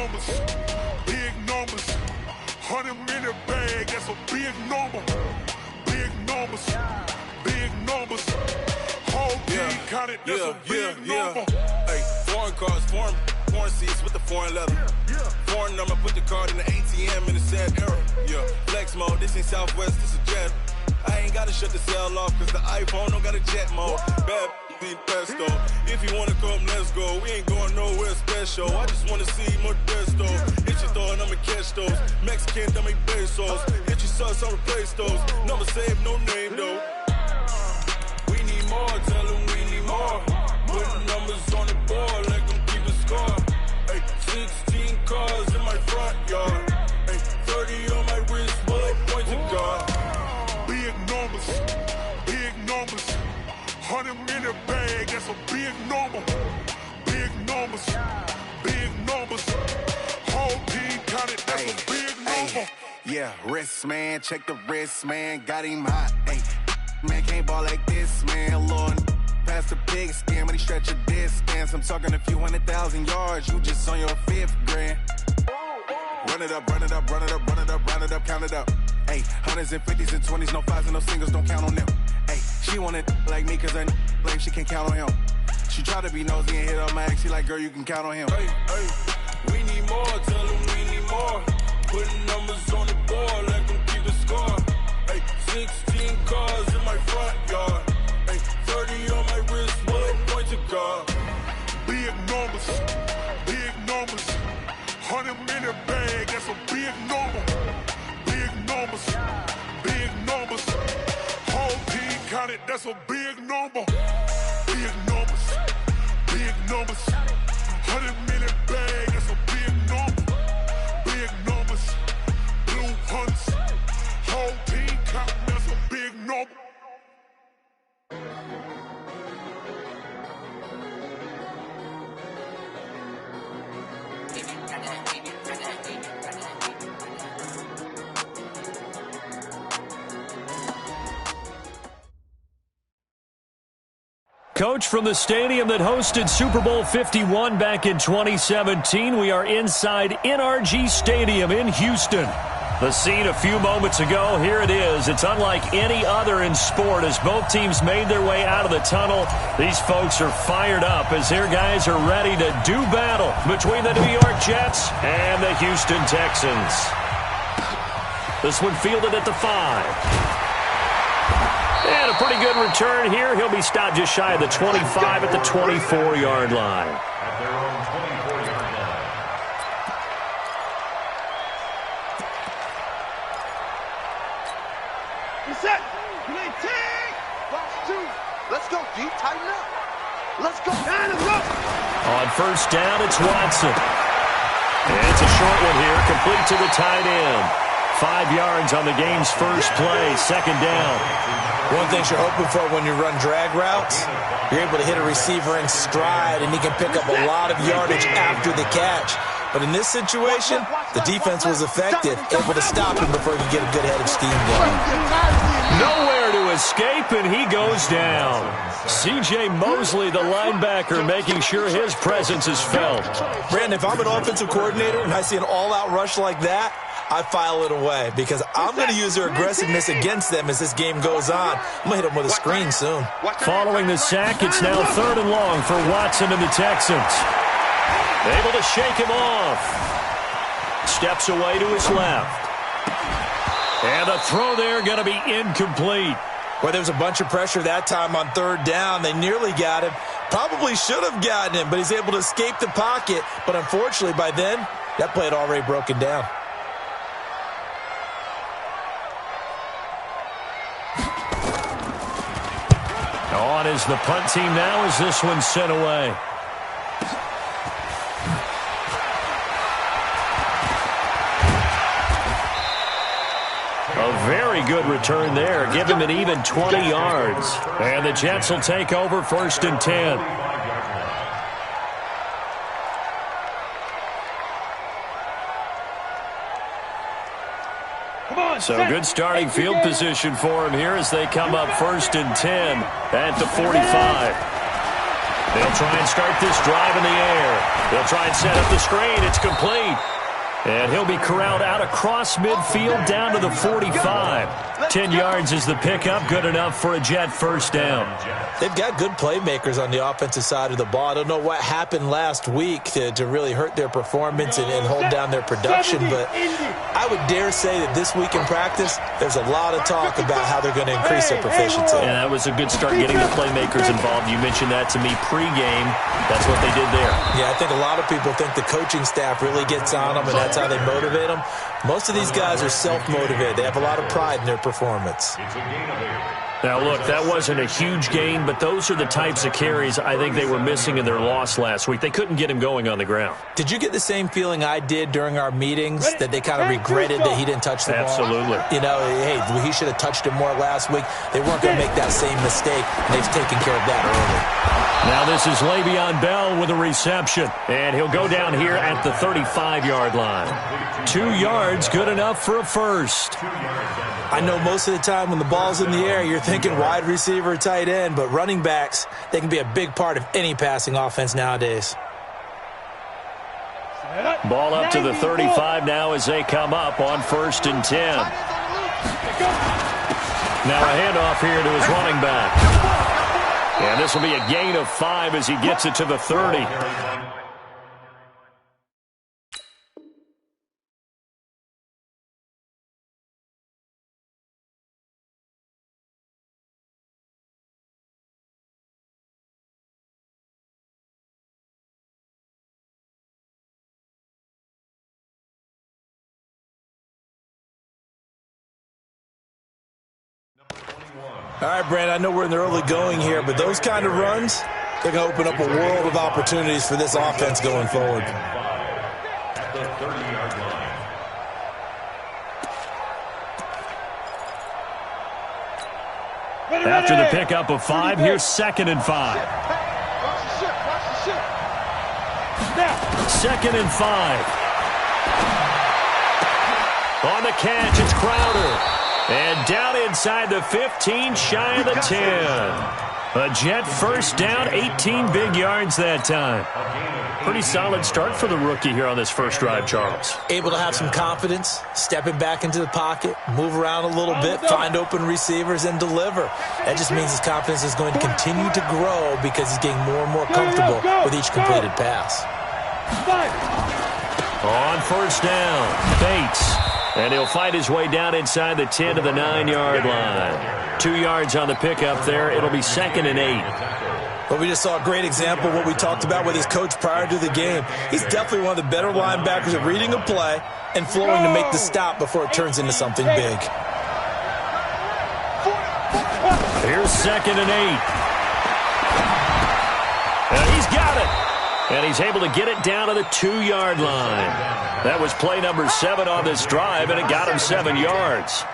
numbers, big numbers. 100-minute bag, that's a big number. Big numbers, big numbers. Whole team counted, that's a big number. Hey, foreign cars, foreign seats with the foreign leather. Foreign number, put the card in the ATM in the sad era. Yeah, flex mode, this ain't Southwest, this a jet. I ain't gotta shut the cell off, cause the iPhone don't got a jet mode. Bad ain't pesto. If you wanna come, let's go. We ain't going nowhere special. I just wanna see Modesto. Hit your thought, I'ma catch those. Mexican, that make pesos. Hit your sus, I'll replace those. Number saved, no name though. We need more, tell them we need more. Putting numbers on the board, like them keep a score. Hey, 16 cars in my front yard. Hey, 30 on my wrist, bullet point to God. Big numbers, big numbers. 100-minute bag, that's a big number. Big numbers, big numbers. Whole team counted, that's a big number. Yeah, wrist, man, check the wrist, man. Got him hot, ayy. Man, can't ball like this, man. Lord, past the pig skin, but he stretch a distance. I'm talking a few 100,000 yards, you just on your 5th grand. Run it up, run it up, run it up, run it up, run it up, count it up. Ayy, 100s and 50s and 20s, no 5s and no singles, don't count on them. Ayy, she want it like me, cause her like she can't count on him. She try to be nosy and hit on my ex, she like, girl, you can count on him. Hey, hey, we need more, tell them we need more. Putting numbers on the board, like them keep a score. Hey, 16 cars in my front yard. Hey, 30 on my wrist, bullet point to God. Big numbers, big numbers. 100-minute bag, that's a big number. Big numbers, big numbers. Whole team counted, that's a big number. Big numbers, big numbers. 100-minute bag, that's a big number. Big numbers, blue hunts. Whole team counting, that's a big number. Coach, from the stadium that hosted Super Bowl 51 back in 2017, we are inside NRG Stadium in Houston. The scene a few moments ago, here it is. It's unlike any other in sport as both teams made their way out of the tunnel. These folks are fired up as their guys are ready to do battle between the New York Jets and the Houston Texans. This one fielded at the 5. And a pretty good return here. He'll be stopped just shy of the 25 at the 24-yard line. At their own 24-yard line. Reset. Play tag. Box 2. Let's go, D. Tighten up. Let's go. Let's go. On first down, it's Watson. And it's a short one here, complete to the tight end. 5 yards on the game's first play, second down. One thing you're hoping for when you run drag routes, you're able to hit a receiver in stride, and he can pick up a lot of yardage after the catch. But in this situation, the defense was effective, able to stop him before he could get a good head of steam going. Nowhere to escape, and he goes down. C.J. Mosley, the linebacker, making sure his presence is felt. Brandon, if I'm an offensive coordinator and I see an all-out rush like that, I file it away because I'm going to use their aggressiveness against them as this game goes on. I'm going to hit them with a screen soon. Following the sack, it's now 3rd and long for Watson and the Texans. Able to shake him off. Steps away to his left. And the throw there going to be incomplete. Well, there was a bunch of pressure that time on 3rd down. They nearly got him. Probably should have gotten him, but he's able to escape the pocket. But unfortunately, by then, that play had already broken down. On is the punt team now as this one's sent away. A very good return there. Give him an even 20 yards. And the Jets will take over 1st and 10. So good starting field position for him here as they come up 1st and 10 at the 45. They'll try and start this drive in the air. They'll try and set up the screen. It's complete. And he'll be corralled out across midfield down to the 45. 10 yards is the pickup. Good enough for a Jet first down. They've got good playmakers on the offensive side of the ball. I don't know what happened last week to really hurt their performance and hold down their production, but I would dare say that this week in practice, there's a lot of talk about how they're going to increase their proficiency. And that was a good start getting the playmakers involved. You mentioned that to me pregame. That's what they did there. Yeah, I think a lot of people think the coaching staff really gets on them, and that's how they motivate them. Most of these guys are self-motivated. They have a lot of pride in their performance. Now, look, that wasn't a huge gain, but those are the types of carries I think they were missing in their loss last week. They couldn't get him going on the ground. Did you get the same feeling I did during our meetings, that they kind of regretted that he didn't touch the ball? Absolutely. You know, hey, he should have touched it more last week. They weren't going to make that same mistake, and they've taken care of that early. Now this is Le'Veon Bell with a reception, and he'll go down here at the 35-yard line. 2 yards, good enough for a first. I know most of the time when the ball's in the air, you're thinking wide receiver, tight end, but running backs, they can be a big part of any passing offense nowadays. Ball up to the 35 now as they come up on 1st and 10. Now a handoff here to his running back. And this will be a gain of 5 as he gets it to the 30. All right, Brand, I know we're in the early going here, but those kind of runs, they're going to open up a world of opportunities for this offense going forward. At the 30-yard line. After the pickup of 5, here's 2nd and 5. 2nd and 5. On the catch, it's Crowder. And down inside the 15, shy of the 10. A Jet first down, 18 big yards that time. Pretty solid start for the rookie here on this first drive, Charles. Able to have some confidence, stepping back into the pocket, move around a little bit, find open receivers, and deliver. That just means his confidence is going to continue to grow because he's getting more and more comfortable with each completed pass. On 1st down, Bates. And he'll fight his way down inside the 10 to the 9-yard line. 2 yards on the pickup there. It'll be 2nd and 8. Well, we just saw a great example of what we talked about with his coach prior to the game. He's definitely one of the better linebackers at reading a play and flowing to make the stop before it turns into something big. Here's 2nd and 8. And he's got it. And he's able to get it down to the 2-yard line. That was play number 7 on this drive, and it got him 7 yards.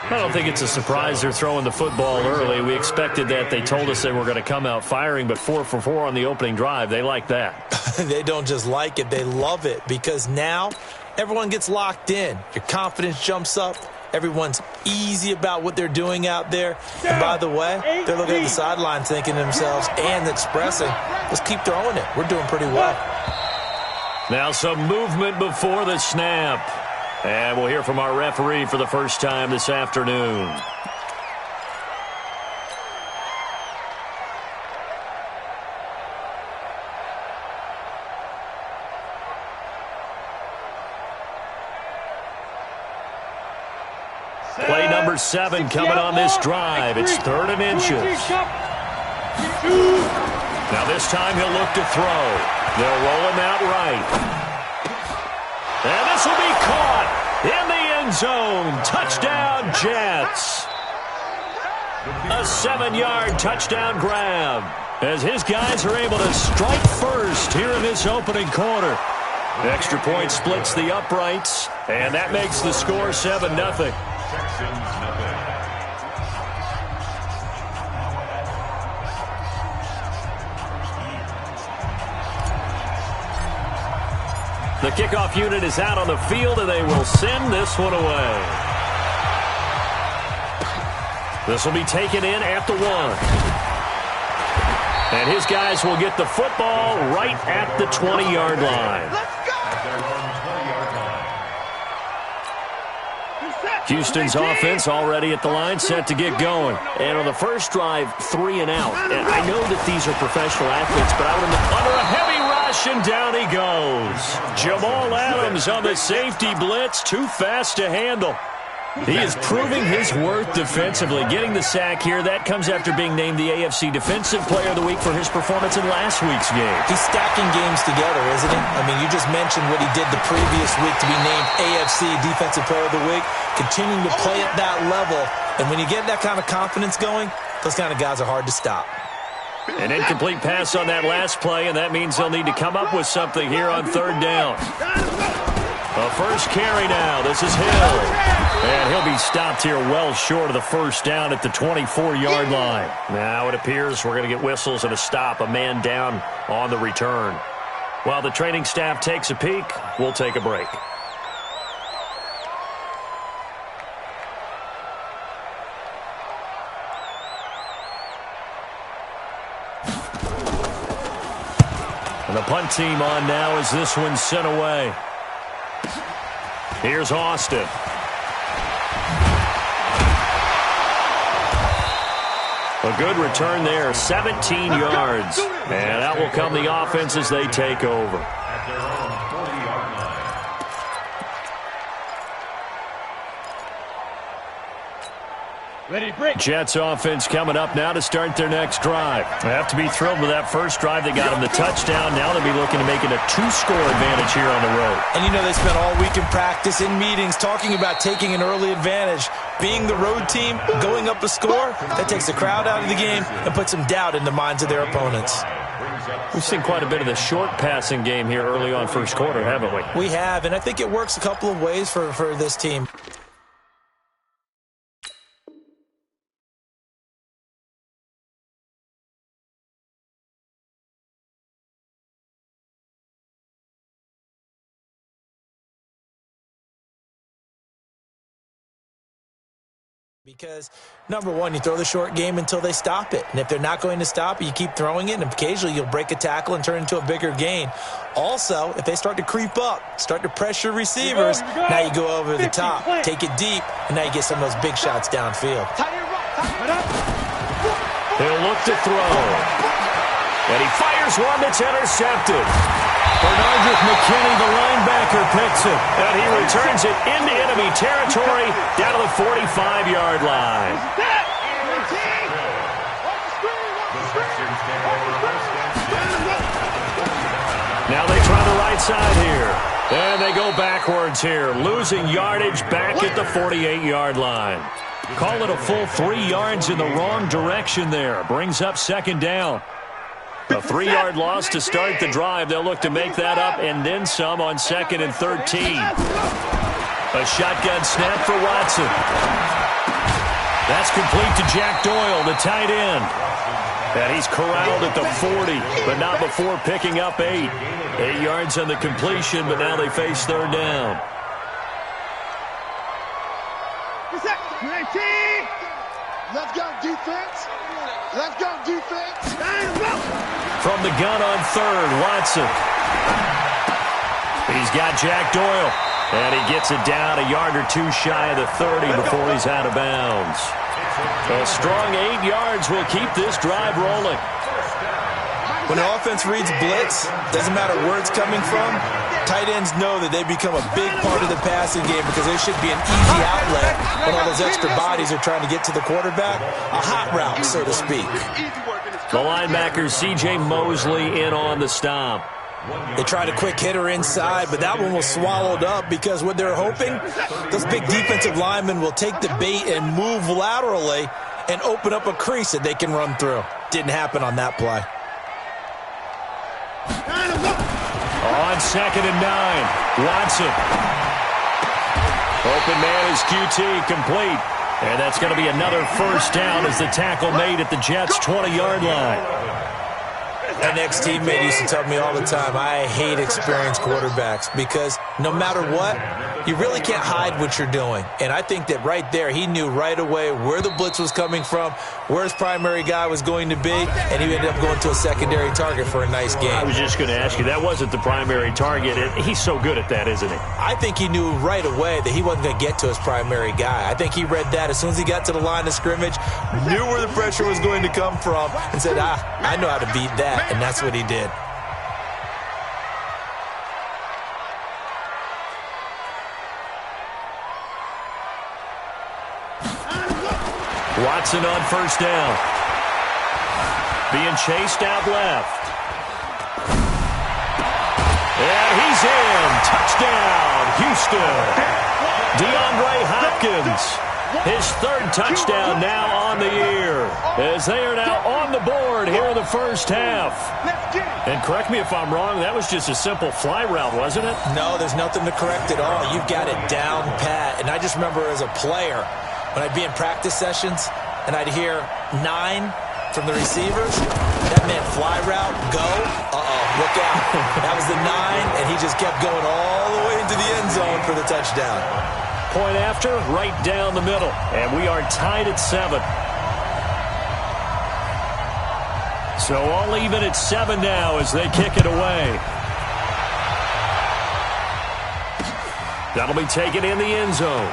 I don't think it's a surprise they're throwing the football early. We expected that. They told us they were going to come out firing, but 4 for 4 on the opening drive. They like that. They don't just like it. They love it because now everyone gets locked in. Your confidence jumps up. Everyone's easy about what they're doing out there. And by the way, they're looking at the sideline thinking to themselves and expressing, let's keep throwing it. We're doing pretty well. Now some movement before the snap. And we'll hear from our referee for the first time this afternoon. Play number 7 coming on this drive. It's 3rd and inches. Now this time he'll look to throw. They'll roll him out right. And this will be caught in the end zone. Touchdown, Jets. A 7-yard touchdown grab as his guys are able to strike first here in this opening quarter. Extra point splits the uprights, and that makes the score 7-0. Texans, nothing. The kickoff unit is out on the field, and they will send this one away. This will be taken in at the 1. And his guys will get the football right at the 20-yard line. Houston's offense already at the line, set to get going. And on the first drive, 3 and out. And I know that these are professional athletes, but I would have under a heavy rush, and down he goes. Jamal Adams on the safety blitz, too fast to handle. He is proving his worth defensively, getting the sack here. That comes after being named the AFC Defensive Player of the Week for his performance in last week's game. He's stacking games together, isn't he? I mean, you just mentioned what he did the previous week to be named AFC Defensive Player of the Week, continuing to play at that level. And when you get that kind of confidence going, those kind of guys are hard to stop. An incomplete pass on that last play, and that means they'll need to come up with something here on third down. A first carry now. This is Hill. And he'll be stopped here well short of the first down at the 24-yard line. Now it appears we're going to get whistles and a stop, a man down on the return. While the training staff takes a peek, we'll take a break. And the punt team on now as this one's sent away. Here's Austin. A good return there, 17 yards. And out will come the offense as they take over. At their own 40-yard line. Ready, break. Jets offense coming up now to start their next drive. They have to be thrilled with that first drive. They got them the touchdown. Now they'll be looking to make it a 2-score advantage here on the road. And you know they spent all week in practice, in meetings, talking about taking an early advantage. Being the road team, going up a score, that takes the crowd out of the game and puts some doubt in the minds of their opponents. We've seen quite a bit of the short passing game here early on first quarter, haven't we? We have, and I think it works a couple of ways for this team. Because, number one, you throw the short game until they stop it. And if they're not going to stop it, you keep throwing it, and occasionally you'll break a tackle and turn it into a bigger gain. Also, if they start to creep up, start to pressure receivers, now you go over the top, take it deep, and now you get some of those big shots downfield. He'll look to throw. And he fires one that's intercepted. Bernardrick McKinney, the linebacker, picks it. And he returns it into enemy territory down to the 45-yard line. Now they try the right side here. And they go backwards here, losing yardage back at the 48-yard line. Call it a full 3 yards in the wrong direction there. Brings up second down. A 3-yard loss to start the drive. They'll look to make that up and then some on 2nd and 13. A shotgun snap for Watson. That's complete to Jack Doyle, the tight end. And he's corralled at the 40, but not before picking up 8. 8 yards on the completion, but now they face third down. Let's go, defense. Let's go, defense. From the gun on third, Watson. He's got Jack Doyle. And he gets it down a yard or two shy of the 30 before he's out of bounds. A strong 8 yards will keep this drive rolling. When an offense reads blitz, doesn't matter where it's coming from, tight ends know that they become a big part of the passing game because they should be an easy outlet when all those extra bodies are trying to get to the quarterback. A hot route, so to speak. The linebacker, C.J. Mosley, in on the stop. They tried a quick hitter inside, but that one was swallowed up because what they're hoping, those big defensive linemen will take the bait and move laterally and open up a crease that they can run through. Didn't happen on that play. On 2nd and 9, Watson. Open man is QT, complete. And that's going to be another first down as the tackle made at the Jets' 20-yard line. An ex-teammate used to tell me all the time, I hate experienced quarterbacks because no matter what, you really can't hide what you're doing. And I think that right there, he knew right away where the blitz was coming from, where his primary guy was going to be, and he ended up going to a secondary target for a nice game. I was just going to ask you, that wasn't the primary target. He's so good at that, isn't he? I think he knew right away that he wasn't going to get to his primary guy. I think he read that as soon as he got to the line of scrimmage, knew where the pressure was going to come from, and said, I know how to beat that, and that's what he did. Watson on first down. Being chased out left. And he's in. Touchdown, Houston. DeAndre Hopkins. His third touchdown now on the year, as they are now on the board here in the first half. And correct me if I'm wrong, that was just a simple fly route, wasn't it? No, there's nothing to correct at all. You've got it down pat. And I just remember as a player, when I'd be in practice sessions and I'd hear 9 from the receivers, that meant fly route, go, look out. That was the 9, and he just kept going all the way into the end zone for the touchdown. Point after, right down the middle. And we are tied at 7. So all even at 7 now as they kick it away. That'll be taken in the end zone.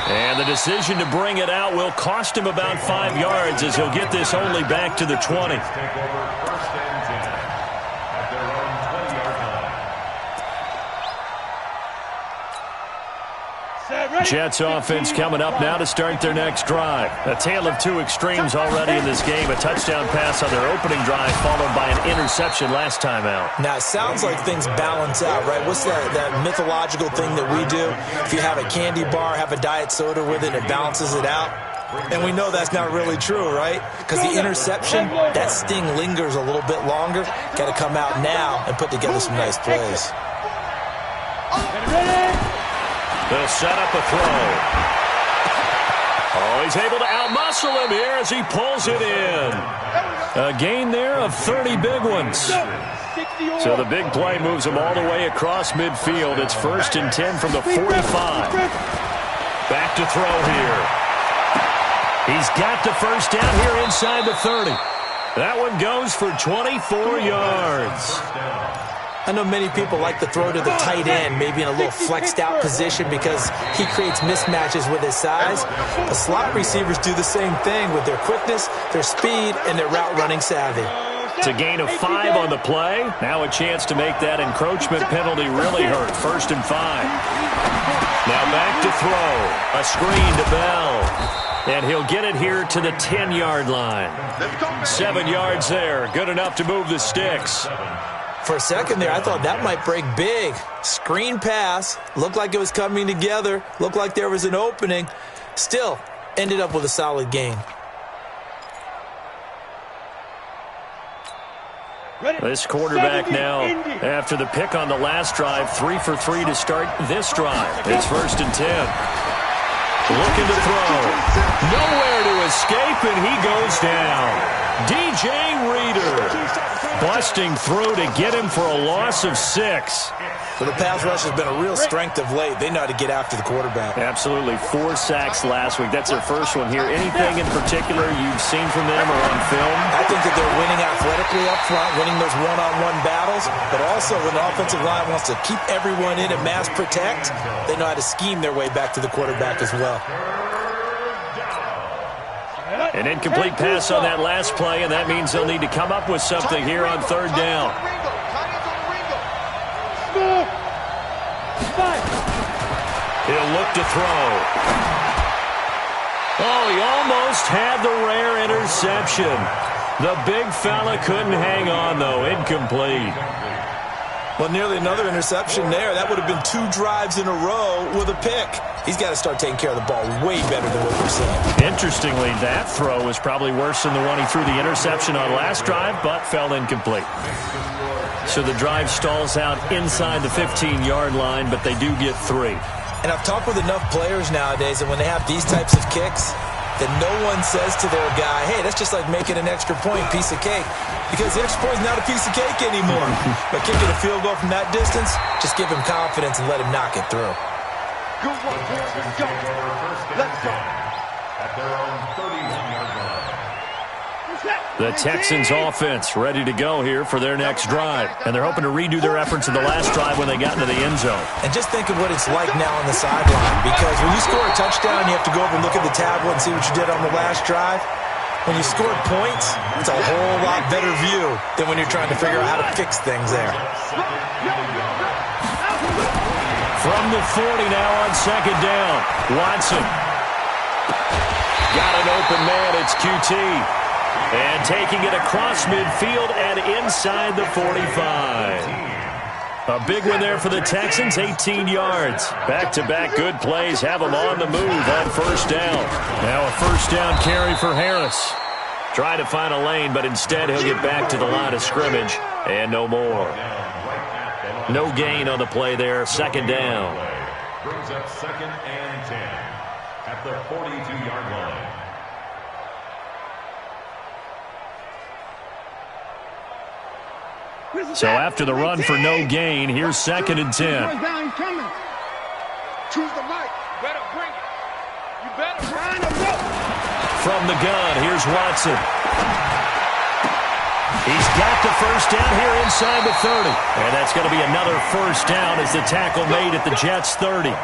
And the decision to bring it out will cost him about 5 yards as he'll get this only back to the 20. Jets offense coming up now to start their next drive. A tale of two extremes already in this game. A touchdown pass on their opening drive followed by an interception last time out. Now, it sounds like things balance out, right? What's that mythological thing that we do? If you have a candy bar, have a diet soda with it, it balances it out. And we know that's not really true, right? Because the interception, that sting lingers a little bit longer. Got to come out now and put together some nice plays. They'll set up a throw. Oh, he's able to outmuscle him here as he pulls it in. A gain there of 30 big ones. So the big play moves him all the way across midfield. It's 1st and 10 from the 45. Back to throw here. He's got the first down here inside the 30. That one goes for 24 yards. I know many people like to throw to the tight end, maybe in a little flexed out position because he creates mismatches with his size. The slot receivers do the same thing with their quickness, their speed, and their route running savvy. It's a gain of 5 on the play. Now a chance to make that encroachment penalty really hurt. 1st and 5. Now back to throw. A screen to Bell. And he'll get it here to the 10-yard line. 7 yards there. Good enough to move the sticks. For a second there, I thought that might break big. Screen pass. Looked like it was coming together. Looked like there was an opening. Still, ended up with a solid gain. This quarterback now, after the pick on the last drive, 3 for 3 to start this drive. It's 1st and 10. Looking to throw. Nowhere to escape, and he goes down. DJ Reader busting through to get him for a loss of 6. So the pass rush has been a real strength of late. They know how to get after the quarterback. Absolutely. 4 sacks last week. That's their first one here. Anything in particular you've seen from them or on film? I think that they're winning athletically up front, winning those one-on-one battles, but also when the offensive line wants to keep everyone in and mass protect, they know how to scheme their way back to the quarterback as well. An incomplete pass on that last play, and that means they'll need to come up with something here on 3rd down. He'll look to throw. Oh, he almost had the rare interception. The big fella couldn't hang on, though. Incomplete. Well, nearly another interception there. That would have been 2 drives in a row with a pick. He's got to start taking care of the ball way better than what we're seeing. Interestingly, that throw was probably worse than the one he threw the interception on last drive, but fell incomplete. So the drive stalls out inside the 15-yard line, but they do get 3. And I've talked with enough players nowadays that when they have these types of kicks, that no one says to their guy, hey, that's just like making an extra point, piece of cake. Because the extra point is not a piece of cake anymore. But kicking a field goal from that distance, just give him confidence and let him knock it through. Good one, boys. Let's go. Let's go. At their own 31-yard line. The Texans offense ready to go here for their next drive. And they're hoping to redo their efforts in the last drive when they got into the end zone. And just think of what it's like now on the sideline. Because when you score a touchdown, you have to go over and look at the tablet and see what you did on the last drive. When you scored points, it's a whole lot better view than when you're trying to figure out how to fix things there. From the 40 now on second down. Watson. Got an open man. It's QT. And taking it across midfield and inside the 45. A big one there for the Texans, 18 yards. Back-to-back good plays have them on the move on first down. Now a first down carry for Harris. Try to find a lane, but instead he'll get back to the line of scrimmage and no more. No gain on the play there, second down. Brings up 2nd and 10 at the 42-yard line. So after the run for no gain, here's 2nd and 10. Choose the mic. You better bring it. You better grind them up. From the gun, here's Watson. He's got the first down here inside the 30. And that's going to be another first down as the tackle made at the Jets' 30.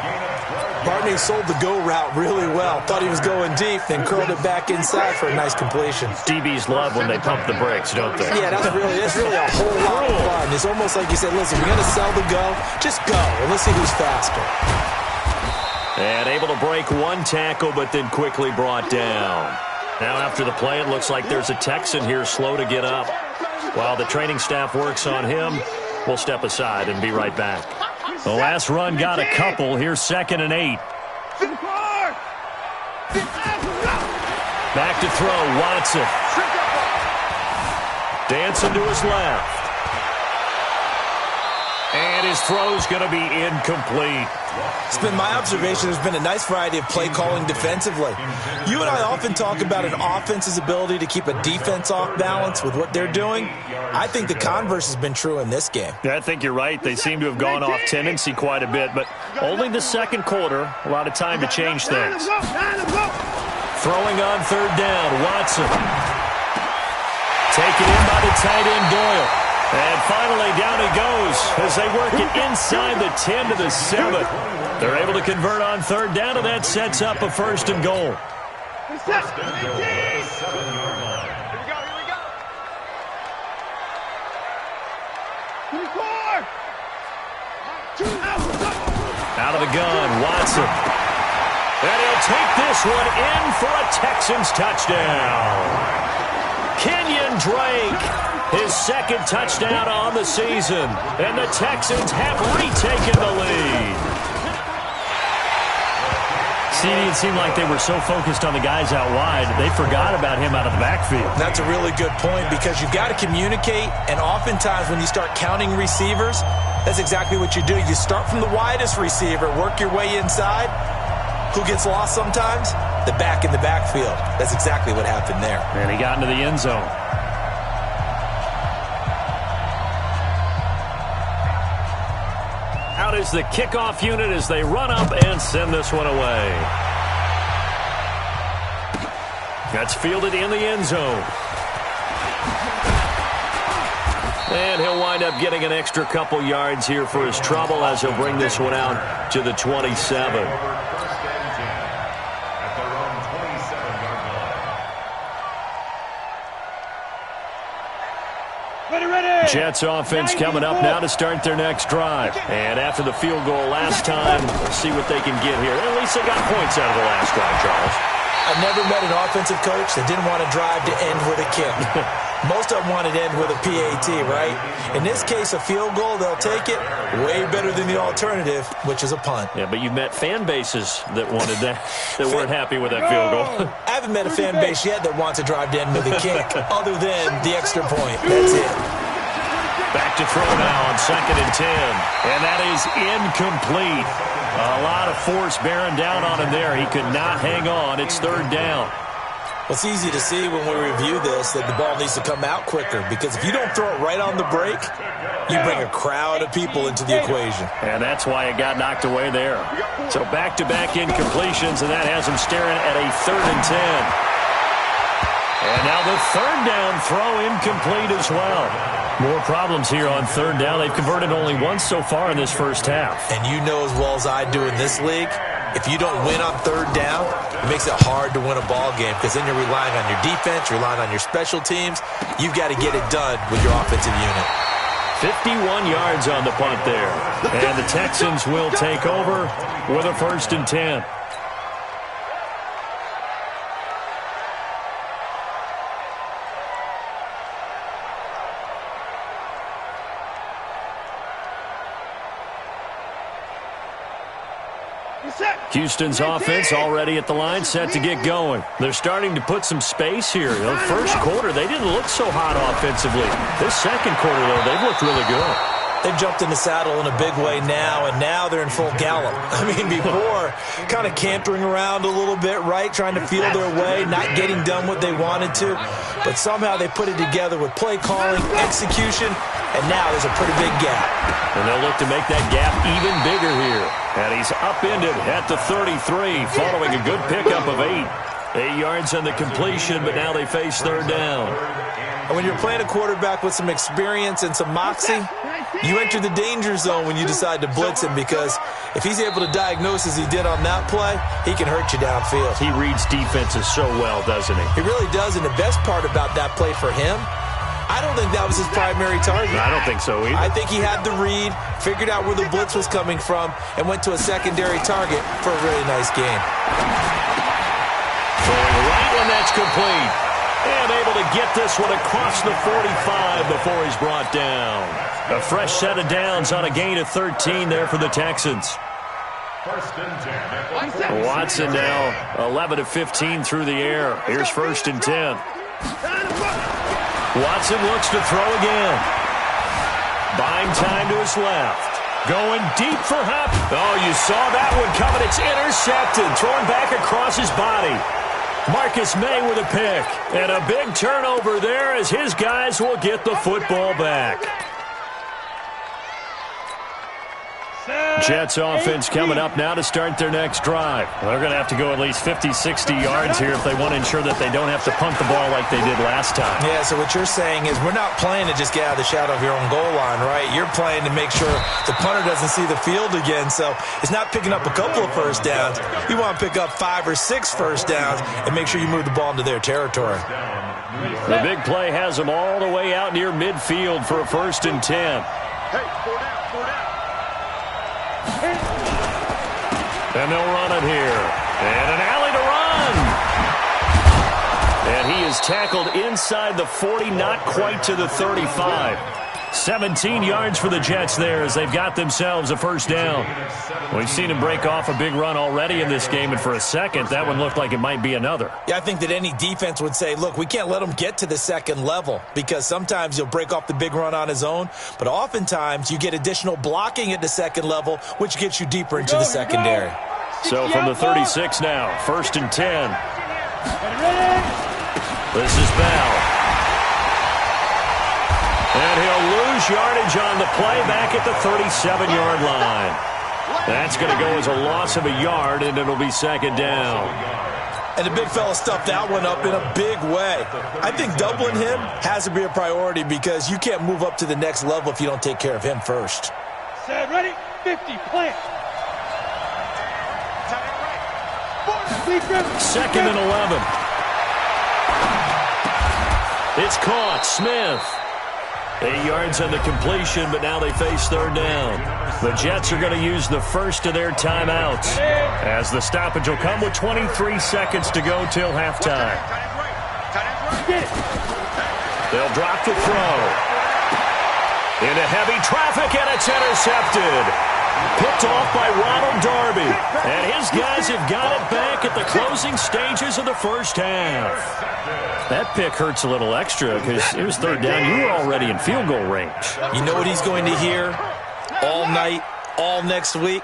Barney sold the go route really well. Thought he was going deep, then curled it back inside for a nice completion. DBs love when they pump the brakes, don't they? Yeah, that's really a whole lot of fun. It's almost like you said, listen, we're going to sell the go. Just go, and let's see who's faster. And able to break one tackle, but then quickly brought down. Now after the play, it looks like there's a Texan here slow to get up. While the training staff works on him, we'll step aside and be right back. The last run got a couple. Here's 2nd and 8. Back to throw, Watson. Dancing to his left. And his throw's going to be incomplete. It's been my observation there's been a nice variety of play calling defensively. You and I often talk about an offense's ability to keep a defense off balance with what they're doing. I think the converse has been true in this game. Yeah, I think you're right. They seem to have gone off tendency quite a bit, but only the second quarter, a lot of time to change things. Throwing on third down, Watson. Taken in by the tight end, Doyle. And finally, down he goes as they work it inside the 10 to the 7. They're able to convert on third down, and that sets up a first and goal. Out of the gun, Watson. And he'll take this one in for a Texans touchdown. Kenyon Drake, his second touchdown on the season. And the Texans have retaken the lead. See, it seemed like they were so focused on the guys out wide, they forgot about him out of the backfield. That's a really good point because you've got to communicate, and oftentimes when you start counting receivers, that's exactly what you do. You start from the widest receiver, work your way inside. Who gets lost sometimes? The back in the backfield. That's exactly what happened there. And he got into the end zone. Out is the kickoff unit as they run up and send this one away. That's fielded in the end zone. And he'll wind up getting an extra couple yards here for his trouble as he'll bring this one out to the 27. Jets offense coming up now to start their next drive. And after the field goal last time, we'll see what they can get here. At least they got points out of the last drive, Charles. I've never met an offensive coach that didn't want to drive to end with a kick. Most of them wanted to end with a PAT, right? In this case, a field goal, they'll take it. Way better than the alternative, which is a punt. Yeah, but you've met fan bases that wanted that, that weren't happy with that field goal. I haven't met a fan base yet that wants to drive to end with a kick, other than the extra point. That's it. Back to throw now on 2nd and 10. And that is incomplete. A lot of force bearing down on him there. He could not hang on. It's third down. Well, it's easy to see when we review this that the ball needs to come out quicker, because if you don't throw it right on the break, you bring a crowd of people into the equation. And that's why it got knocked away there. So back-to-back incompletions, and that has him staring at a 3rd and 10. And now the 3rd down throw incomplete as well. More problems here on 3rd down. They've converted only once so far in this first half. And you know as well as I do in this league, if you don't win on 3rd down, it makes it hard to win a ball game, because then you're relying on your defense, you're relying on your special teams. You've got to get it done with your offensive unit. 51 yards on the punt there. And the Texans will take over with a 1st and 10. Houston's offense already at the line, set to get going. They're starting to put some space here. You know, first quarter, they didn't look so hot offensively. This second quarter, though, they've looked really good. They've jumped in the saddle in a big way now, and now they're in full gallop. I mean, before, kind of cantering around a little bit, right, trying to feel their way, not getting done what they wanted to. But somehow they put it together with play calling, execution, and now there's a pretty big gap. And they'll look to make that gap even bigger here. And he's upended at the 33, following a good pickup of 8. 8 yards on the completion, but now they face 3rd down. And when you're playing a quarterback with some experience and some moxie, you enter the danger zone when you decide to blitz him, because if he's able to diagnose as he did on that play, he can hurt you downfield. He reads defenses so well, doesn't he? He really does, and the best part about that play for him, I don't think that was his primary target. I don't think so either. I think he had the read, figured out where the blitz was coming from, and went to a secondary target for a really nice game. Throwing right when that's complete. And able to get this one across the 45 before he's brought down. A fresh set of downs on a gain of 13 there for the Texans. 1st and 10. Watson now 11 of 15 through the air. Here's 1st and 10. Watson looks to throw again. Buying time to his left. Going deep for Hop. Oh, you saw that one coming. It's intercepted. Thrown back across his body. Marcus May with a pick. And a big turnover there as his guys will get the football back. Jets offense coming up now to start their next drive. They're going to have to go at least 50, 60 yards here if they want to ensure that they don't have to punt the ball like they did last time. Yeah, so what you're saying is we're not playing to just get out of the shadow of your own goal line, right? You're playing to make sure the punter doesn't see the field again. So it's not picking up a couple of 1st downs. You want to pick up 5 or 6 1st downs and make sure you move the ball into their territory. The big play has them all the way out near midfield for a 1st and 10. Hey, 4 down, 4 down. And they'll run it here. And an alley to run. And he is tackled inside the 40, not quite to the 35. 17 yards for the Jets there as they've got themselves a 1st down. We've seen him break off a big run already in this game, and for a second, that one looked like it might be another. Yeah, I think that any defense would say, look, we can't let him get to the 2nd level, because sometimes he'll break off the big run on his own, but oftentimes you get additional blocking at the 2nd level, which gets you deeper into the secondary. So from the 36 now, 1st and 10. This is Bell. And he'll lose yardage on the play back at the 37-yard line. That's going to go as a loss of a yard, and it'll be 2nd down. And the big fella stuffed that one up in a big way. I think doubling him has to be a priority, because you can't move up to the next level if you don't take care of him first. Set, ready, 50, plant. 2nd and 11. It's caught. Smith. 8 yards on the completion, but now they face 3rd down. The Jets are going to use the first of their timeouts, as the stoppage will come with 23 seconds to go till halftime. They'll drop the throw. Into heavy traffic, and it's intercepted. Picked off by Ronald Darby. And his guys have got it back at the closing stages of the first half. That pick hurts a little extra because it was 3rd down. You were already in field goal range. You know what he's going to hear all night, all next week?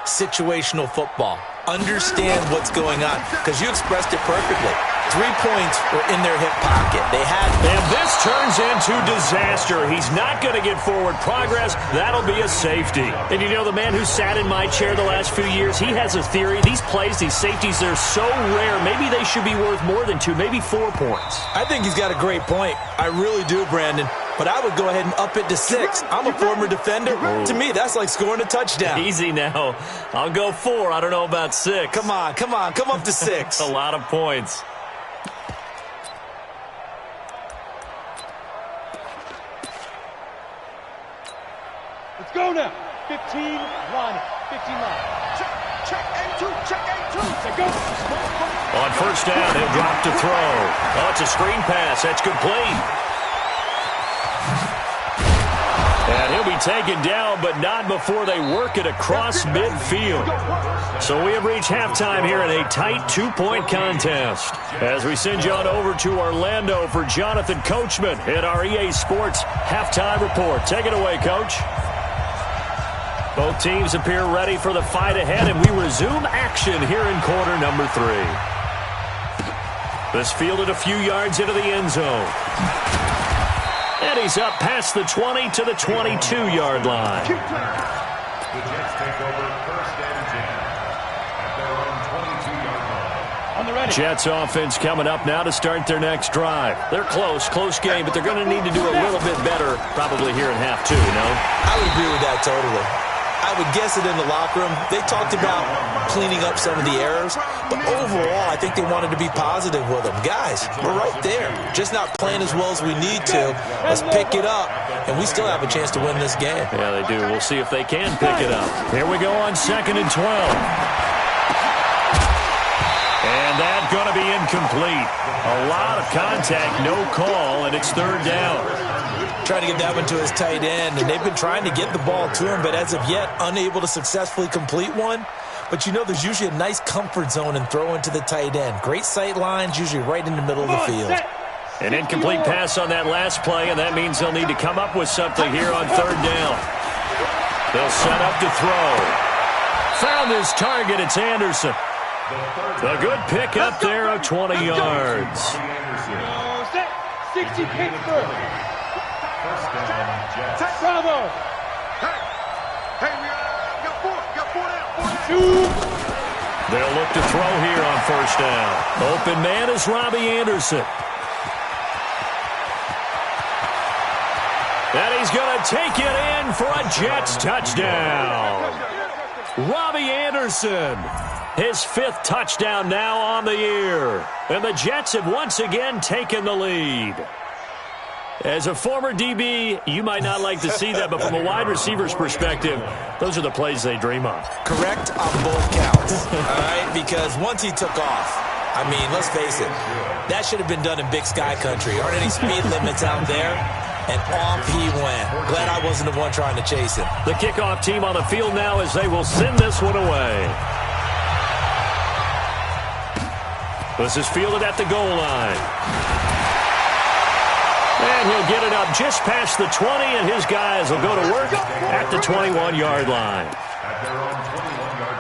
Situational football. Understand what's going on, because you expressed it perfectly. 3 points were in their hip pocket. They had... And this turns into disaster. He's not going to get forward progress. That'll be a safety. And you know, the man who sat in my chair the last few years, he has a theory. These plays, these safeties, they're so rare. Maybe they should be worth more than 2, maybe 4 points. I think he's got a great point. I really do, Brandon. But I would go ahead and up it to 6. I'm a former defender. To me, that's like scoring a touchdown. Easy now. I'll go 4. I don't know about 6. Come on. Come up to 6. A lot of points. Let's go now. 15 line. 15 line. Check A2. Check A2. Let's go. On first down, he'll drop to throw. Oh, it's a screen pass. That's complete. And he'll be taken down, but not before they work it across midfield. So we have reached halftime here in a tight 2-point contest. As we send you on over to Orlando for Jonathan Coachman at our EA Sports Halftime Report. Take it away, Coach. Both teams appear ready for the fight ahead, and we resume action here in quarter number 3. This fielded a few yards into the end zone. And he's up past the 20 to the 22-yard line. The Jets take over first and 10 at their own 22-yard line. On the ready. Jets offense coming up now to start their next drive. They're close game, but they're going to need to do a little bit better probably here in half 2, you know? I would agree with that totally. I would guess it in the locker room. They talked about cleaning up some of the errors, but overall, I think they wanted to be positive with them. Guys, we're right there. Just not playing as well as we need to. Let's pick it up, and we still have a chance to win this game. Yeah, they do. We'll see if they can pick it up. Here we go on 2nd and 12. And that's going to be incomplete. A lot of contact, no call, and it's 3rd down. Trying to get that one to his tight end, and they've been trying to get the ball to him, but as of yet, unable to successfully complete one. But you know, there's usually a nice comfort zone in throwing to the tight end. Great sight lines, usually right in the middle of the field. An incomplete pass on that last play, and that means they'll need to come up with something here on 3rd down. They'll set up to throw. Found his target, it's Anderson. A good pick up there of 20 yards. 60 Pittsburgh. First down, Jets. Bravo. Hey, we got 4 down. They'll look to throw here on 1st down. Open man is Robbie Anderson. And he's going to take it in for a Jets touchdown. Robbie Anderson, his 5th touchdown now on the year. And the Jets have once again taken the lead. As a former DB, you might not like to see that, but from a wide receiver's perspective, those are the plays they dream of. Correct on both counts, all right? Because once he took off, I mean, let's face it, that should have been done in Big Sky Country. Aren't any speed limits out there? And off he went. Glad I wasn't the one trying to chase him. The kickoff team on the field now as they will send this one away. This is fielded at the goal line. And he'll get it up just past the 20, and his guys will go to work at the 21-yard line. At their own 21-yard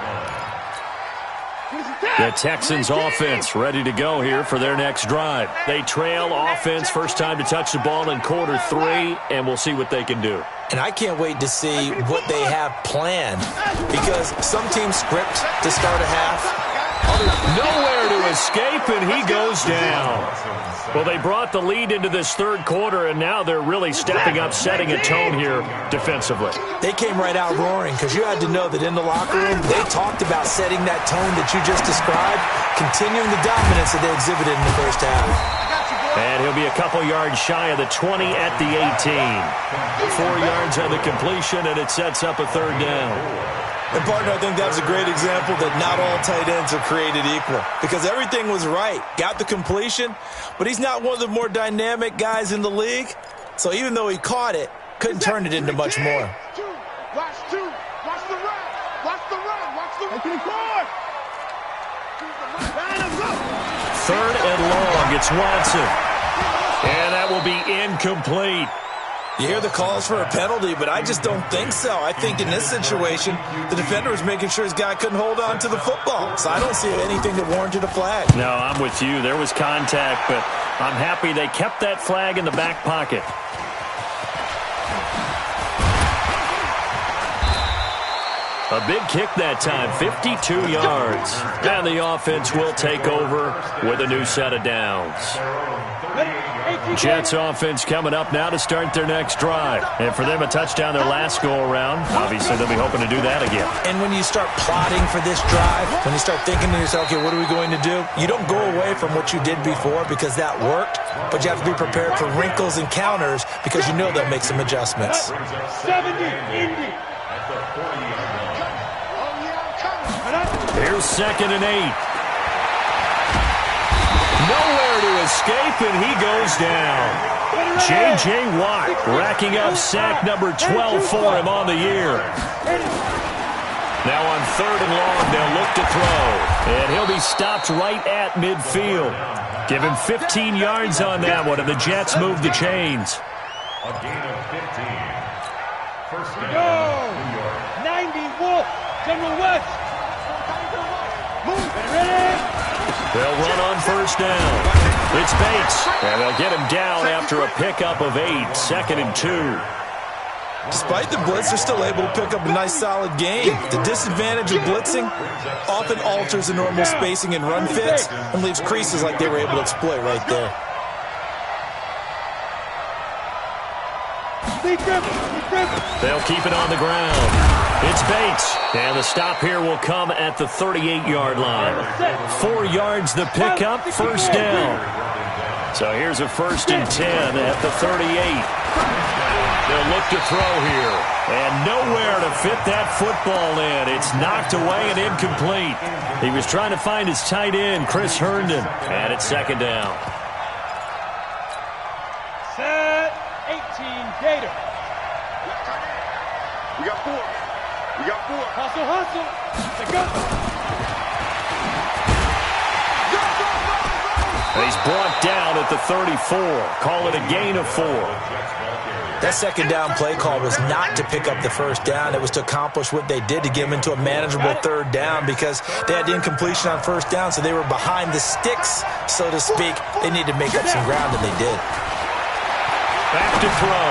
line. The Texans offense ready to go here for their next drive. They trail offense, first time to touch the ball in quarter 3, and we'll see what they can do. And I can't wait to see what they have planned, because some teams script to start a half. Nowhere to escape, and he goes down. Well, they brought the lead into this 3rd quarter, and now they're really stepping up, setting a tone here defensively. They came right out roaring, because you had to know that in the locker room, they talked about setting that tone that you just described, continuing the dominance that they exhibited in the first half. And he'll be a couple yards shy of the 20 at the 18. 4 yards on the completion, and it sets up a 3rd down. And, partner, I think that was a great example that not all tight ends are created equal, because everything was right. Got the completion, but he's not one of the more dynamic guys in the league. So even though he caught it, couldn't turn it into much more. Watch the run. Watch the run. 3rd and long. It's Watson. And that will be incomplete. You hear the calls for a penalty, but I just don't think so. I think in this situation, the defender was making sure his guy couldn't hold on to the football. So I don't see anything that warranted a flag. No, I'm with you. There was contact, but I'm happy they kept that flag in the back pocket. A big kick that time, 52 yards. And the offense will take over with a new set of downs. Jets offense coming up now to start their next drive. And for them, a touchdown their last go-around. Obviously, they'll be hoping to do that again. And when you start plotting for this drive, when you start thinking to yourself, okay, what are we going to do? You don't go away from what you did before because that worked, but you have to be prepared for wrinkles and counters because you know they'll make some adjustments. 70, Indy. Here's 2nd and 8. Nowhere to escape, and he goes down. J.J. Watt racking up sack number 12 for him on the year. Now on 3rd and long, they'll look to throw. And he'll be stopped right at midfield. Give him 15 yards on that one, and the Jets move the chains. A gain of 15. First down, Go! New York. 90 Wolf, General West. They'll run on 1st down. It's Bates, and they'll get him down after a pickup of 8, 2nd and 2. Despite the blitz, they're still able to pick up a nice, solid gain. The disadvantage of blitzing often alters the normal spacing and run fits and leaves creases like they were able to exploit right there. They'll keep it on the ground. It's Bates, and the stop here will come at the 38-yard line. 4 yards the pickup, 1st down. So here's a 1st and 10 at the 38. They'll look to throw here, and nowhere to fit that football in. It's knocked away and incomplete. He was trying to find his tight end, Chris Herndon, and it's 2nd down. Set, 18, Gator. We got 4. We got 4. Hustle, hustle. Let's go. He's brought down at the 34. Call it a gain of 4. That 2nd down play call was not to pick up the 1st down. It was to accomplish what they did to get them into a manageable 3rd down because they had the incompletion on 1st down, so they were behind the sticks, so to speak. They needed to make up some ground, and they did. Back to throw.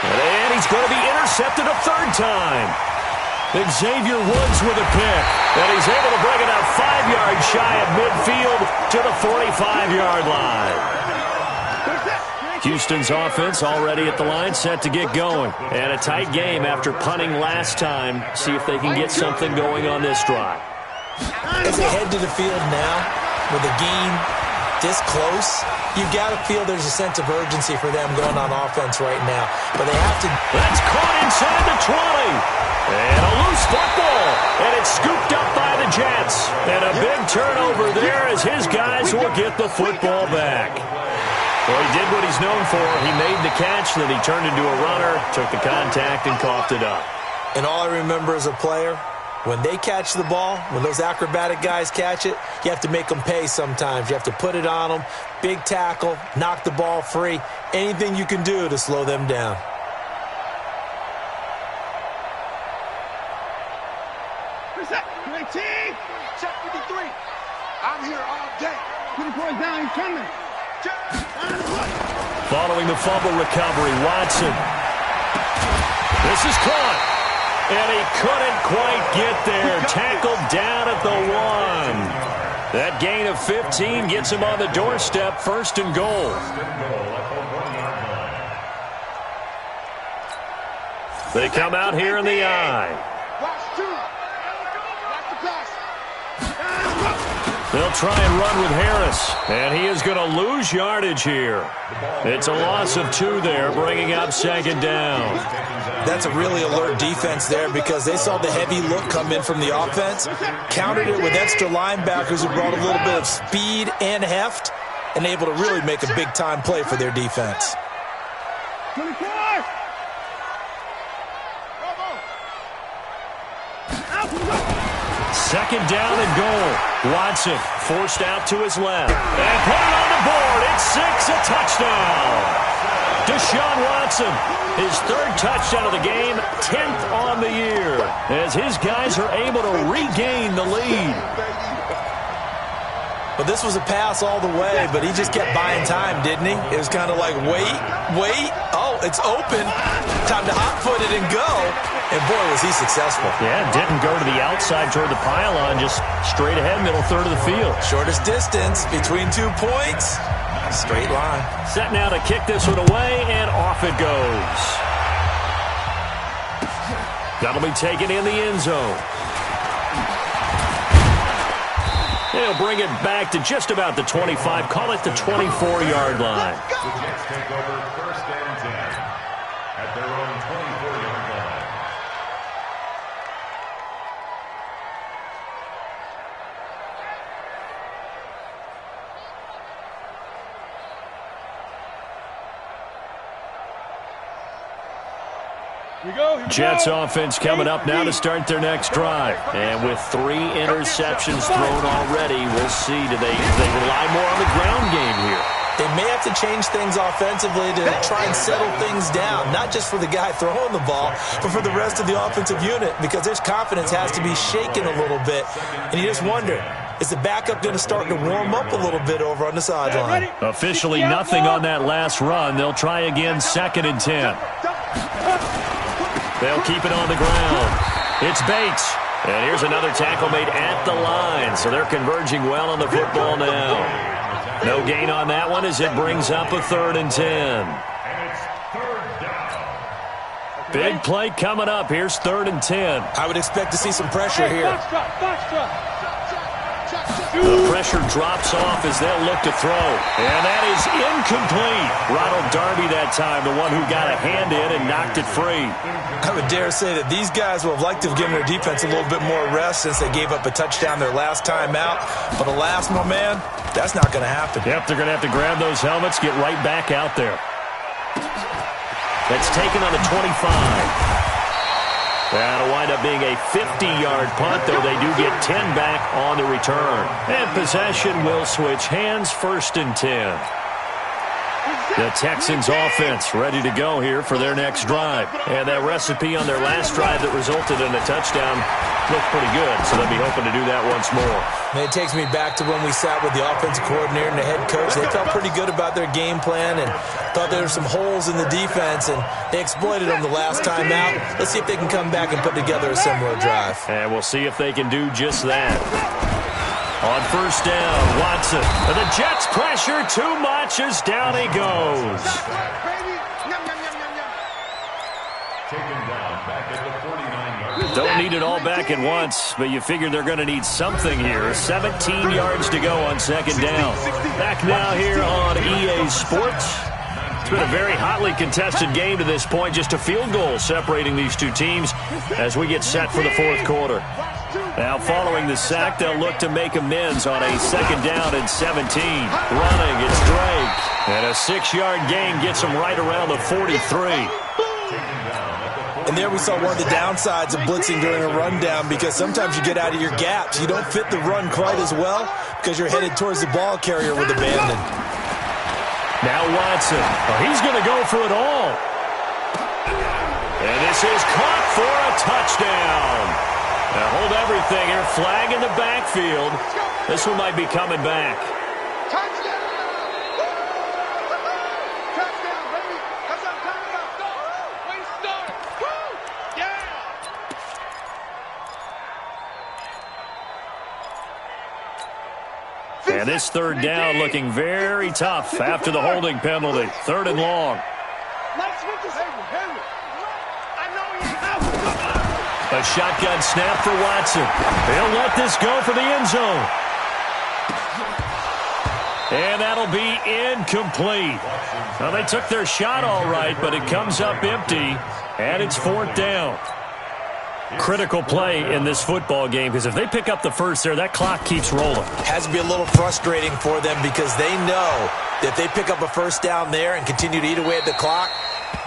And he's going to be intercepted a 3rd time. Xavier Woods with a pick. And he's able to bring it out 5 yards shy of midfield to the 45-yard line. Houston's offense already at the line, set to get going. And a tight game after punting last time. See if they can get something going on this drive. As they head to the field now, with a game this close, you've got to feel there's a sense of urgency for them going on offense right now. But they have to... That's caught inside the 20. And a loose football. And it's scooped up by the Jets. And a big turnover there as his guys will get the football back. Well, he did what he's known for. He made the catch, then he turned into a runner, took the contact, and coughed it up. And all I remember as a player, when they catch the ball, when those acrobatic guys catch it, you have to make them pay sometimes. You have to put it on them, big tackle, knock the ball free, anything you can do to slow them down. Check 53. I'm here all day. 24 down, coming. Following the fumble recovery, Watson. This is caught. And he couldn't quite get there. Tackled down at the 1. That gain of 15 gets him on the doorstep, 1st and goal. They come out here in the eye. They'll try and run with Harris, and he is going to lose yardage here. It's a loss of 2 there, bringing up 2nd down. That's a really alert defense there because they saw the heavy look come in from the offense, countered it with extra linebackers who brought a little bit of speed and heft, and able to really make a big-time play for their defense. 24! 2nd down and goal. Watson forced out to his left. And put it on the board. It's 6, a touchdown. Deshaun Watson, his third touchdown of the game, 10th on the year, as his guys are able to regain the lead. But this was a pass all the way, but he just kept buying time, didn't he? It was kind of like, wait. Oh, it's open. Time to hot-foot it and go. And, boy, was he successful. Yeah, didn't go to the outside toward the pylon, just straight ahead, middle third of the field. Shortest distance between 2 points. Straight line. Set now to kick this one away, and off it goes. That'll be taken in the end zone. They'll bring it back to just about the 25. Call it the 24-yard line. The Jets take over 1st and 10 at their own 24-yard line. Jets offense coming up now to start their next drive. And with 3 interceptions thrown already, we'll see. Do they rely more on the ground game here? They may have to change things offensively to try and settle things down, not just for the guy throwing the ball, but for the rest of the offensive unit, because their confidence has to be shaken a little bit. And you just wonder, is the backup going to start to warm up a little bit over on the sideline? Officially nothing on that last run. They'll try again, 2nd and 10. They'll keep it on the ground. It's Bates. And here's another tackle made at the line. So they're converging well on the football now. No gain on that one as it brings up a 3rd and 10. And it's 3rd down. Big play coming up. Here's 3rd and 10. I would expect to see some pressure here. The pressure drops off as they'll look to throw. And that is incomplete. Ronald Darby that time, the one who got a hand in and knocked it free. I would dare say that these guys will have liked to have given their defense a little bit more rest since they gave up a touchdown their last time out. But alas, my man, that's not going to happen. Yep, they're going to have to grab those helmets, get right back out there. That's taken on the 25. That'll wind up being a 50-yard punt, though they do get 10 back on the return. And possession will switch hands, 1st and 10. The Texans offense ready to go here for their next drive. And that recipe on their last drive that resulted in a touchdown looked pretty good, so they'll be hoping to do that once more. And it takes me back to when we sat with the offensive coordinator and the head coach. They felt pretty good about their game plan and thought there were some holes in the defense, and they exploited them the last time out. Let's see if they can come back and put together a similar drive. And we'll see if they can do just that. On 1st down, Watson. The Jets pressure too much as down he goes. Taken down back at the 49-yard line. Don't need it all back at once, but you figure they're going to need something here. 17 yards to go on 2nd down. Back now here on EA Sports. It's been a very hotly contested game to this point. Just a field goal separating these two teams as we get set for the 4th quarter. Now, following the sack, they'll look to make amends on a 2nd down and 17. Running, it's Drake. And a 6-yard gain gets him right around the 43. And there we saw one of the downsides of blitzing during a rundown, because sometimes you get out of your gaps. You don't fit the run quite as well because you're headed towards the ball carrier with abandon. Now Watson. Oh, he's going to go for it all. And this is caught for a touchdown. Now hold everything here. Flag in the backfield. This one might be coming back. And this 3rd down looking very tough after the holding penalty. 3rd and long. A shotgun snap for Watson. They'll let this go for the end zone. And that'll be incomplete. Well, they took their shot all right, but it comes up empty, and it's 4th down. Critical play in this football game, because if they pick up the first there, that clock keeps rolling. Has to be a little frustrating for them, because they know that if they pick up a 1st down there and continue to eat away at the clock,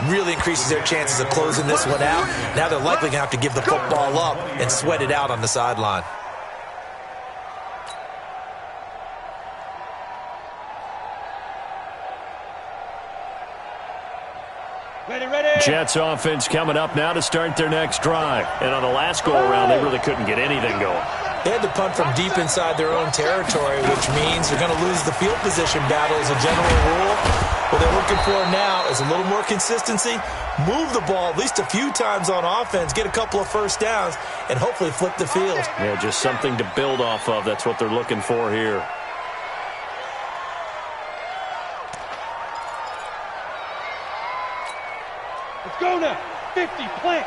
really increases their chances of closing this one out. Now they're likely going to have to give the football up and sweat it out on the sideline. Jets offense coming up now to start their next drive. And on the last go-around, they really couldn't get anything going. They had to punt from deep inside their own territory, which means they're going to lose the field position battle as a general rule. What they're looking for now is a little more consistency, move the ball at least a few times on offense, get a couple of first downs, and hopefully flip the field. Yeah, just something to build off of. That's what they're looking for here. Let's go now. 50, plant.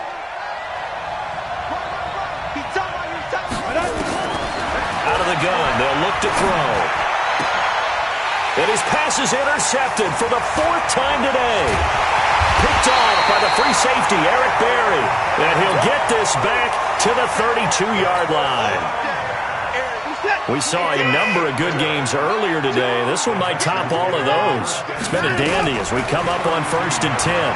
Out of the gun, they'll look to throw. And his pass is intercepted for the 4th time today. Picked off by the free safety, Eric Berry. And he'll get this back to the 32-yard line. We saw a number of good games earlier today. This one might top all of those. It's been a dandy as we come up on 1st and 10.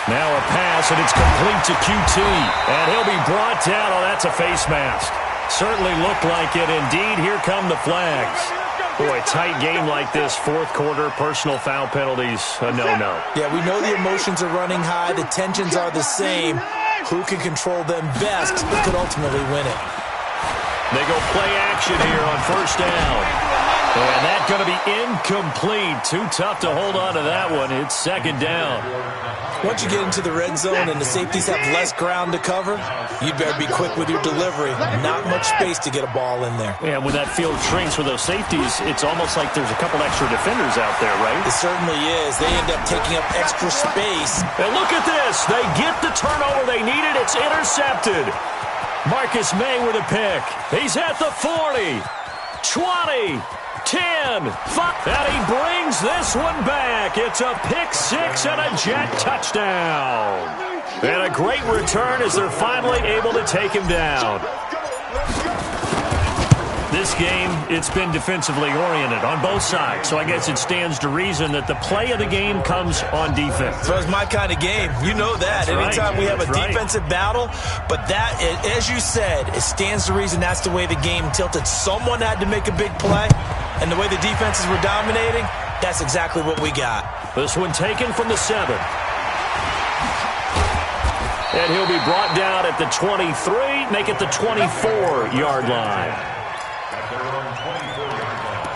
Now a pass, and it's complete to QT. And he'll be brought down. Oh, that's a face mask. Certainly looked like it. Indeed, here come the flags. Boy, tight game like this, 4th quarter, personal foul penalties, a no-no. Yeah, we know the emotions are running high. The tensions are the same. Who can control them best could ultimately win it. They go play action here on 1st down. And that's going to be incomplete. Too tough to hold on to that one. It's 2nd down. Once you get into the red zone and the safeties have less ground to cover, you better be quick with your delivery. Not much space to get a ball in there. Yeah, when that field shrinks with those safeties, it's almost like there's a couple extra defenders out there, right? It certainly is. They end up taking up extra space. And look at this. They get the turnover they needed. It's intercepted. Marcus May with a pick. He's at the 40, 20, 10, 5, and he brings this one back. It's a pick 6 and a Jet touchdown. And a great return as they're finally able to take him down. This game, it's been defensively oriented on both sides, so I guess it stands to reason that the play of the game comes on defense. So it's my kind of game. You know that. That's Anytime right. we have a That's defensive battle, but that, as you said, it stands to reason that's the way the game tilted. Someone had to make a big play, and the way the defenses were dominating, that's exactly what we got. This one taken from the 7. And he'll be brought down at the 23, make it the 24-yard line. At their own 24-yard line.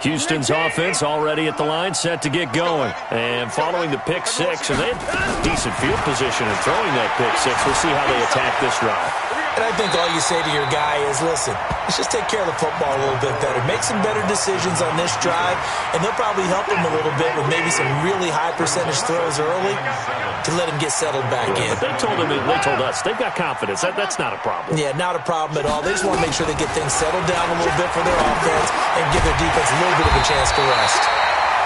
Houston's offense already at the line, set to get going. And following the pick 6, and they had decent field position in throwing that pick 6. We'll see how they attack this drive. And I think all you say to your guy is, listen, let's just take care of the football a little bit better. Make some better decisions on this drive, and they'll probably help him a little bit with maybe some really high percentage throws early to let him get settled back in. But they told us they've got confidence. That's not a problem. Yeah, not a problem at all. They just want to make sure they get things settled down a little bit for their offense and give their defense a little bit of a chance to rest.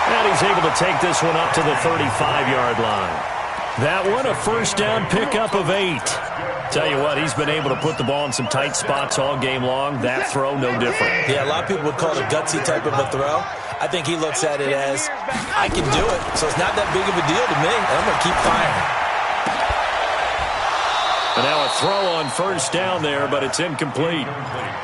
And he's able to take this one up to the 35-yard line. That one, a 1st down pickup of 8. Tell you what, he's been able to put the ball in some tight spots all game long. That throw, no different. Yeah, a lot of people would call it a gutsy type of a throw. I think he looks at it as, I can do it, so it's not that big of a deal to me, and I'm going to keep firing. And now a throw on 1st down there, but it's incomplete.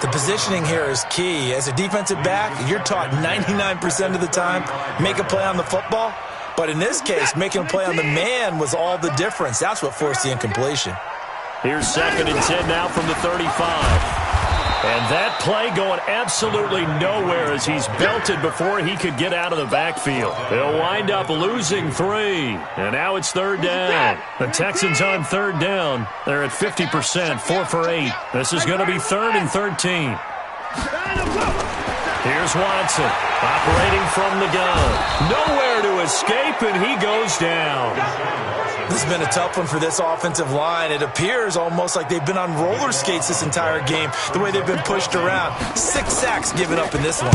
The positioning here is key. As a defensive back, you're taught 99% of the time, make a play on the football. But in this case, making a play on the man was all the difference. That's what forced the incompletion. Here's 2nd and 10 now from the 35. And that play going absolutely nowhere as he's belted before he could get out of the backfield. They'll wind up losing 3. And now it's 3rd down. The Texans on 3rd down. They're at 50%, 4 for 8. This is going to be 3rd and 13. Here's Watson, operating from the gun. Nowhere to escape, and he goes down. This has been a tough one for this offensive line. It appears almost like they've been on roller skates this entire game, the way they've been pushed around. 6 sacks given up in this one.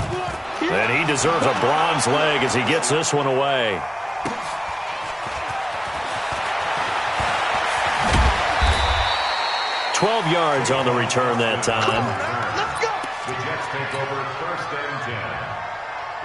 And he deserves a bronze leg as he gets this one away. $12 yards on the return that time. The Jets take over 1st and 10.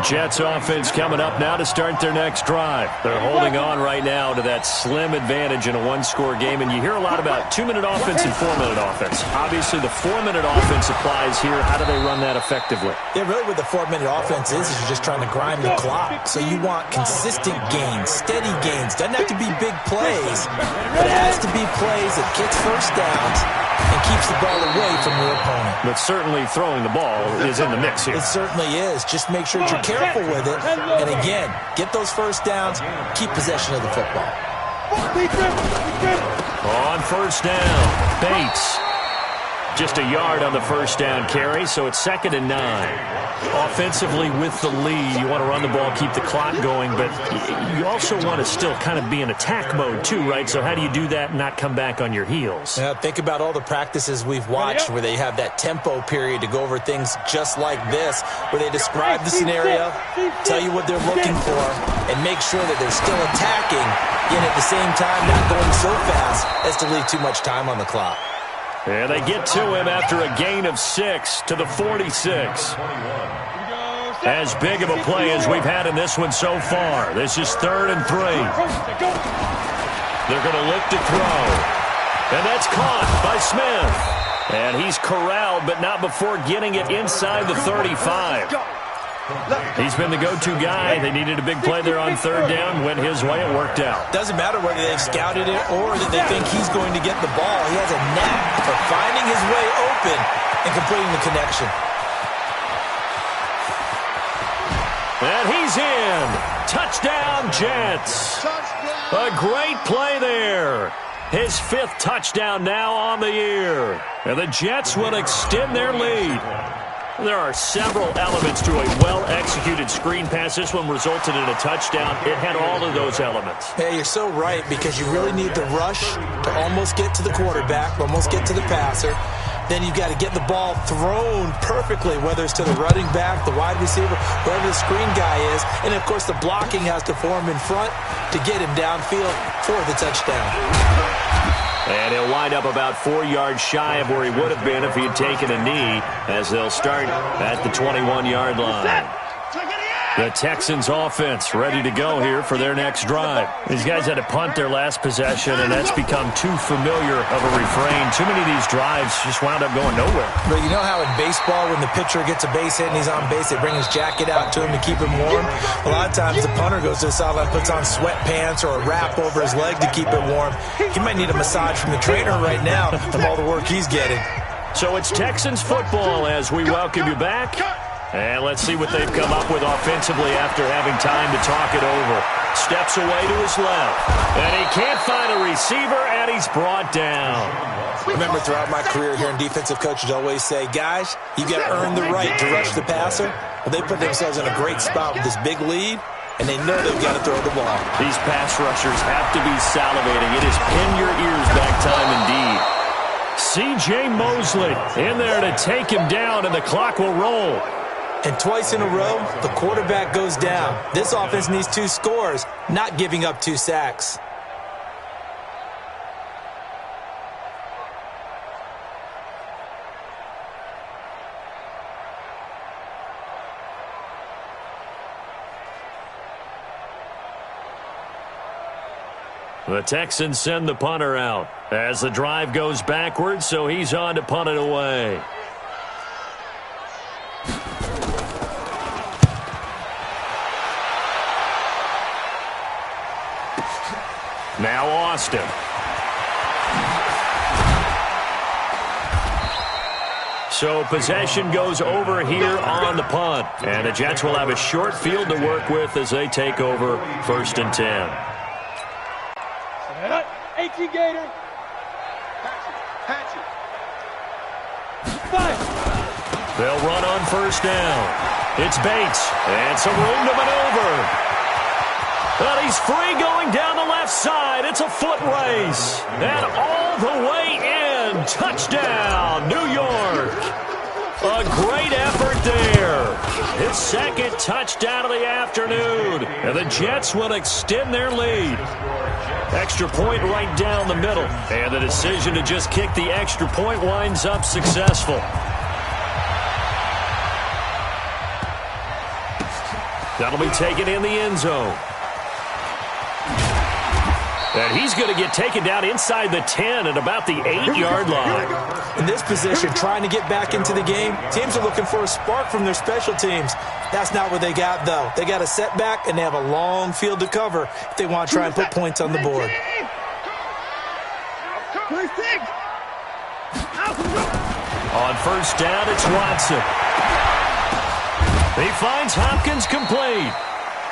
Jets offense coming up now to start their next drive. They're holding on right now to that slim advantage in a one-score game, and you hear a lot about 2-minute offense and 4-minute offense. Obviously, the 4-minute offense applies here. How do they run that effectively? Yeah, really what the 4-minute offense is you're just trying to grind the clock. So you want consistent gains, steady gains. Doesn't have to be big plays, but it has to be plays that gets first downs and keeps the ball away from your opponent. But certainly throwing the ball is in the mix here. It certainly is. Just make sure that you're careful with it. And again, get those first downs, keep possession of the football. On first down, Bates. Just a yard on the first down carry, so it's 2nd and 9. Offensively with the lead, you want to run the ball, keep the clock going, but you also want to still kind of be in attack mode too, right? So how do you do that and not come back on your heels? Yeah, think about all the practices we've watched where they have that tempo period to go over things just like this, where they describe the scenario, tell you what they're looking for, and make sure that they're still attacking, yet at the same time not going so fast as to leave too much time on the clock. And they get to him after a gain of 6 to the 46. As big of a play as we've had in this one so far. This is 3rd and 3. They're going to look to throw. And that's caught by Smith. And he's corralled, but not before getting it inside the 35. He's been the go-to guy. They needed a big play there on 3rd down. Went his way. It worked out. Doesn't matter whether they've scouted it or that they think he's going to get the ball. He has a knack for finding his way open and completing the connection. And he's in. Touchdown, Jets. A great play there. His 5th touchdown now on the year. And the Jets will extend their lead. There are several elements to a well-executed screen pass. This one resulted in a touchdown. It had all of those elements. Yeah, you're so right, because you really need the rush to almost get to the quarterback, almost get to the passer. Then you've got to get the ball thrown perfectly, whether it's to the running back, the wide receiver, wherever the screen guy is. And, of course, the blocking has to form in front to get him downfield for the touchdown. And he'll wind up about 4 yards shy of where he would have been if he had taken a knee, as they'll start at the 21-yard line. The Texans offense ready to go here for their next drive. These guys had to punt their last possession, and that's become too familiar of a refrain. Too many of these drives just wound up going nowhere. But you know how in baseball, when the pitcher gets a base hit and he's on base, they bring his jacket out to him to keep him warm? A lot of times the punter goes to the sideline, puts on sweatpants or a wrap over his leg to keep it warm. He might need a massage from the trainer right now from all the work he's getting. So it's Texans football as we welcome you back. And let's see what they've come up with offensively after having time to talk it over. Steps away to his left. And he can't find a receiver, and he's brought down. Remember, throughout my career here in defensive coaches always say, guys, you got to earn the right to rush the passer. Well, they put themselves in a great spot with this big lead, and they know they've got to throw the ball. These pass rushers have to be salivating. It is pin your ears back time indeed. C.J. Mosley in there to take him down, and the clock will roll. And twice in a row, the quarterback goes down. This offense needs 2 scores, not giving up 2 sacks. The Texans send the punter out as the drive goes backwards, so he's on to punt it away. Now Austin. So possession goes over here on the punt. And the Jets will have a short field to work with as they take over 1st and 10. 18 Gator. Patch it. Fire. They'll run on 1st down. It's Bates. And some room to maneuver. But he's free going down the left side. It's a foot race. And all the way in. Touchdown, New York. A great effort there. His 2nd touchdown of the afternoon. And the Jets will extend their lead. Extra point right down the middle. And the decision to just kick the extra point winds up successful. That'll be taken in the end zone. And he's going to get taken down inside the 10 at about the 8-yard line. In this position, trying to get back into the game, teams are looking for a spark from their special teams. That's not what they got, though. They got a setback, and they have a long field to cover if they want to try and put points on the board. On first down, it's Watson. He finds Hopkins complete.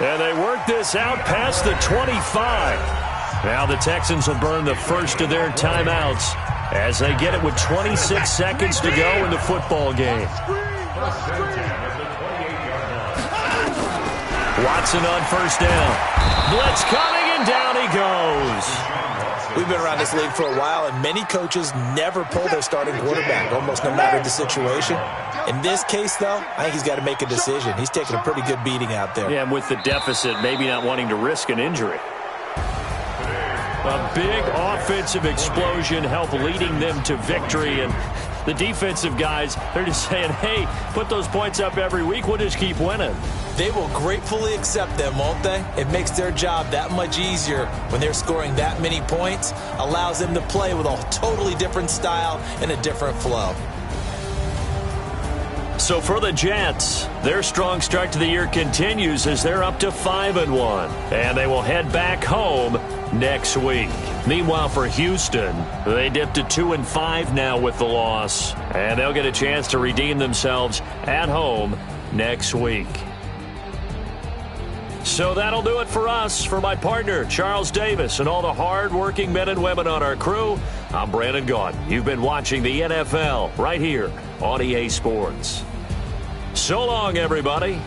And they work this out past the 25. Now the Texans will burn the first of their timeouts as they get it with 26 seconds to go in the football game. Watson on first down. Blitz coming, and down he goes. We've been around this league for a while, and many coaches never pull their starting quarterback, almost no matter the situation. In this case, though, I think he's got to make a decision. He's taking a pretty good beating out there. Yeah, and with the deficit, maybe not wanting to risk an injury. A big offensive explosion helped leading them to victory, and the defensive guys, they're just saying, hey, put those points up every week, we'll just keep winning. They will gratefully accept them, won't they? It makes their job that much easier when they're scoring that many points, allows them to play with a totally different style and a different flow. So for the Jets, their strong start to the year continues as they're up to 5-1, and they will head back home next week. Meanwhile, for Houston, they dipped to 2-5 now with the loss, and they'll get a chance to redeem themselves at home next week. So that'll do it for us. For my partner, Charles Davis, and all the hard-working men and women on our crew, I'm Brandon Gaudin. You've been watching the NFL right here on EA Sports. So long, everybody.